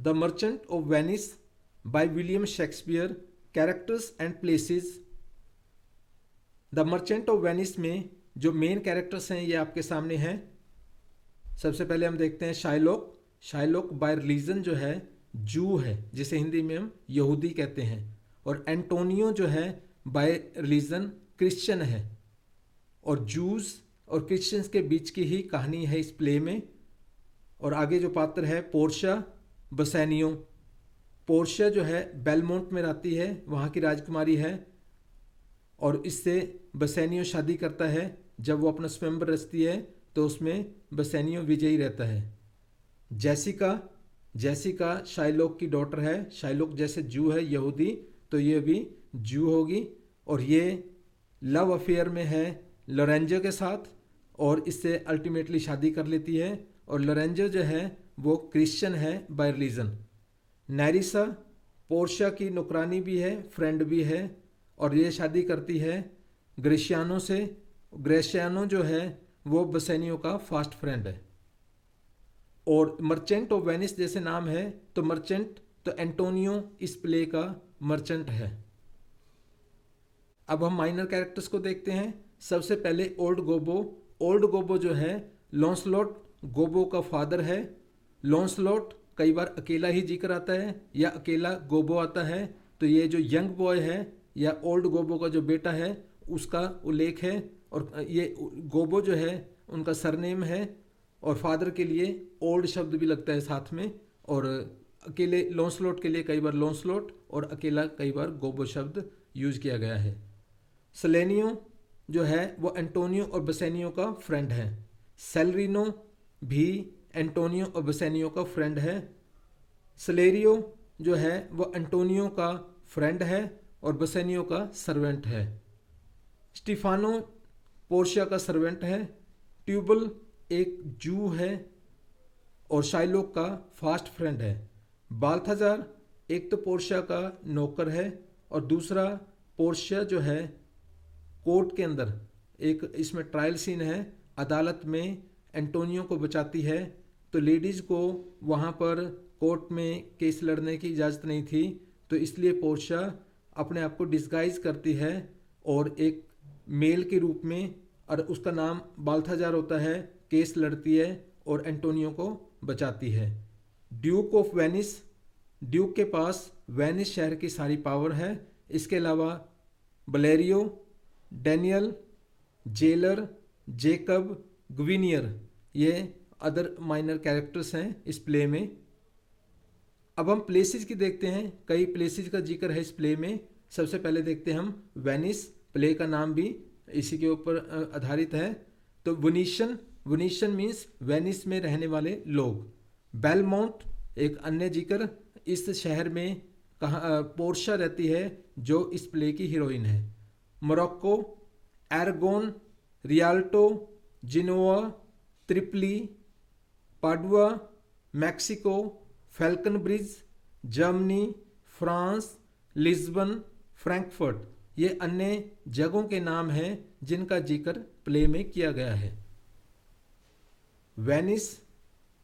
The merchant of Venice by William Shakespeare, characters and places. The merchant of Venice में जो main characters हैं ये आपके सामने हैं। सबसे पहले हम देखते हैं शाइलॉक। शाइलॉक बाय रिलीजन जो है जू है, जिसे हिंदी में हम यहूदी कहते हैं, और एंटोनियो जो है बाय रिलीजन क्रिश्चियन है। और जूस और क्रिश्चियंस के बीच की ही कहानी है इस प्ले में। और आगे जो पात्र है पोर्शिया बसेनियो। पोर्शिया जो है बेलमोंट में रहती है, वहाँ की राजकुमारी है, और इससे बसेनियो शादी करता है। जब वो अपना स्वयंवर रचती है तो उसमें बसेनियो विजयी रहता है। जेसिका, जेसिका शाइलॉक की डॉटर है। शाइलॉक जैसे जू है यहूदी, तो ये भी जू होगी, और ये लव अफेयर में है लोरेंजो के साथ, और इससे अल्टीमेटली शादी कर लेती है। और लोरेंजो जो है वो क्रिश्चियन है बाय रिलीजन। नेरिसा पोर्शिया की नौकरानी भी है, फ्रेंड भी है, और ये शादी करती है ग्रेशियानो से। ग्रेशियानो जो है वो बसेनियो का फास्ट फ्रेंड है। और मर्चेंट ऑफ वेनिस जैसे नाम है, तो मर्चेंट तो एंटोनियो इस प्ले का मर्चेंट है। अब हम माइनर कैरेक्टर्स को देखते हैं। सबसे पहले ओल्ड गोबो। ओल्ड गोबो जो है लॉन्सलॉट गोबो का फादर है। लॉन्सलॉट कई बार अकेला ही जिक्र आता है या अकेला गोबो आता है, तो ये जो यंग बॉय है या ओल्ड गोबो का जो बेटा है उसका उल्लेख है। और ये गोबो जो है उनका सरनेम है, और फादर के लिए ओल्ड शब्द भी लगता है साथ में। और अकेले लॉन्सलॉट के लिए कई बार लॉन्सलॉट और अकेला कई बार गोबो शब्द यूज किया गया है। सेलेनियो जो है वो एंटोनियो और बसेनियो का फ्रेंड है। सेलरिनो भी एंटोनियो और बसेनियो का फ्रेंड है। सलेरियो जो है वो एंटोनियो का फ्रेंड है और बसेनियो का सर्वेंट है। स्टीफानो पोर्शिया का सर्वेंट है। ट्यूबल एक जू है और शाइलॉक का फास्ट फ्रेंड है। बाल्थाजार एक तो पोर्शिया का नौकर है, और दूसरा पोर्शिया जो है कोर्ट के अंदर एक इसमें ट्रायल सीन है, अदालत में एंटोनियो को बचाती है। तो लेडीज़ को वहाँ पर कोर्ट में केस लड़ने की इजाज़त नहीं थी, तो इसलिए पोर्शिया अपने आप को डिस्गाइज करती है और एक मेल के रूप में, और उसका नाम बाल्थाजार होता है, केस लड़ती है और एंटोनियो को बचाती है। ड्यूक ऑफ वेनिस, ड्यूक के पास वेनिस शहर की सारी पावर है। इसके अलावा बलेरियो, डैनियल, जेलर, जेकब, ग्विनियर, ये अदर माइनर कैरेक्टर्स हैं इस प्ले में। अब हम प्लेसेस की देखते हैं। कई प्लेसेस का जिक्र है इस प्ले में। सबसे पहले देखते हैं हम वेनिस। प्ले का नाम भी इसी के ऊपर आधारित है। तो वेनिशियन, वेनिशियन मीन्स वेनिस में रहने वाले लोग। बेलमोंट एक अन्य जिक्र, इस शहर में पोर्शिया रहती है जो इस प्ले की हीरोइन है। Morocco, Aragon, Rialto, Genoa, Tripoli, Padua, Mexico, Falcon bridge, Germany, France, Lisbon, Frankfurt, ये अन्य जगहों के नाम हैं जिनका जिक्र प्ले में किया गया है। वेनिस,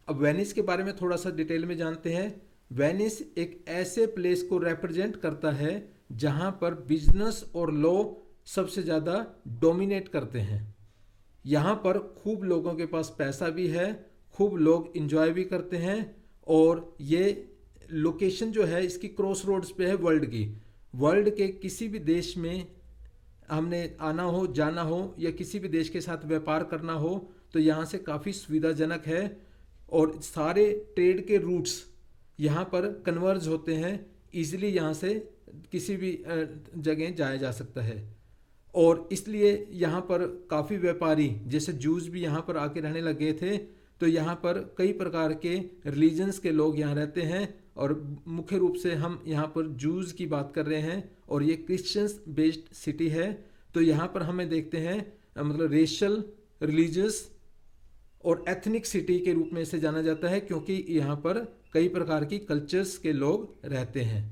अब वेनिस के बारे में थोड़ा सा डिटेल में जानते हैं। वेनिस एक ऐसे प्लेस को रिप्रेजेंट करता है जहां पर बिजनेस और लॉ सबसे ज़्यादा डोमिनेट करते हैं। यहाँ पर खूब लोगों के पास पैसा भी है, खूब लोग इंजॉय भी करते हैं, और ये लोकेशन जो है इसकी क्रॉस रोड्स पे है वर्ल्ड की। वर्ल्ड के किसी भी देश में हमने आना हो, जाना हो, या किसी भी देश के साथ व्यापार करना हो, तो यहाँ से काफ़ी सुविधाजनक है, और सारे ट्रेड के रूट्स यहाँ पर कन्वर्ज होते हैं। ईजिली यहाँ से किसी भी जगह जाया जा सकता है, और इसलिए यहाँ पर काफ़ी व्यापारी जैसे जूस भी यहाँ पर आके रहने लगे थे। तो यहाँ पर कई प्रकार के रिलीजन्स के लोग यहाँ रहते हैं, और मुख्य रूप से हम यहाँ पर जूस की बात कर रहे हैं, और ये क्रिश्चियंस बेस्ड सिटी है। तो यहाँ पर हमें देखते हैं मतलब रेशियल, रिलीजियस और एथनिक सिटी के रूप में इसे जाना जाता है, क्योंकि यहाँ पर कई प्रकार की कल्चर्स के लोग रहते हैं।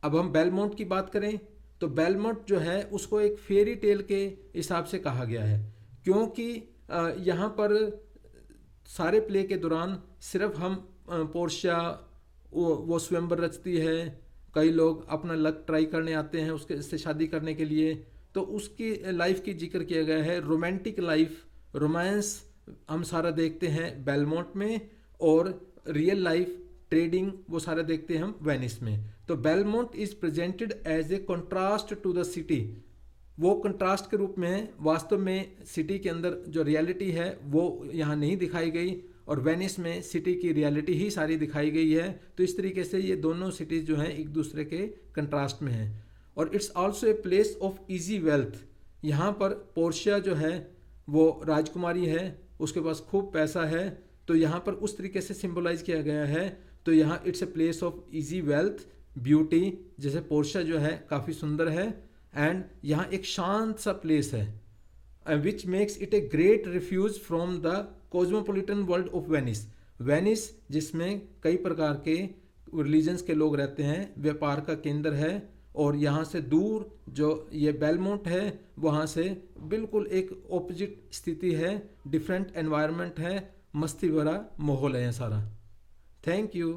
अब हम बेलमोंट की बात करें तो बेलमोंट जो है उसको एक फेरी टेल के हिसाब से कहा गया है, क्योंकि यहाँ पर सारे प्ले के दौरान सिर्फ हम पोर्शिया वो स्वयंवर रचती है, कई लोग अपना लक ट्राई करने आते हैं उसके से शादी करने के लिए। तो उसकी लाइफ की जिक्र किया गया है। रोमांटिक लाइफ, रोमांस हम सारा देखते हैं बेलमोंट में, और रियल लाइफ ट्रेडिंग वो सारा देखते हैं हम वेनिस में। तो Belmont is presented as a contrast to the city, वो कंट्रास्ट के रूप में है। वास्तव में सिटी के अंदर जो रियलिटी है वो यहाँ नहीं दिखाई गई, और वेनिस में सिटी की रियलिटी ही सारी दिखाई गई है। तो इस तरीके से ये दोनों सिटीज़ जो हैं एक दूसरे के कंट्रास्ट में हैं। और it's also a place of easy wealth, यहाँ पर पोर्शिया जो है वो राजकुमारी है, उसके पास खूब पैसा है, तो यहाँ पर उस तरीके से सिंबलाइज किया गया है। तो यहाँ it's a place of easy wealth, beauty, जैसे पोर्शिया जो है काफ़ी सुंदर है, एंड यहाँ एक शांत सा प्लेस है which makes it a great refuse from the cosmopolitan world of Venice. Venice जिसमें कई प्रकार के रिलीजन्स के लोग रहते हैं, व्यापार का केंद्र है, और यहाँ से दूर जो ये बेलमोंट है वहाँ से बिल्कुल एक ऑपोजिट स्थिति है, डिफरेंट एनवायरनमेंट है, मस्ती भरा माहौल है यहाँ सारा। Thank you.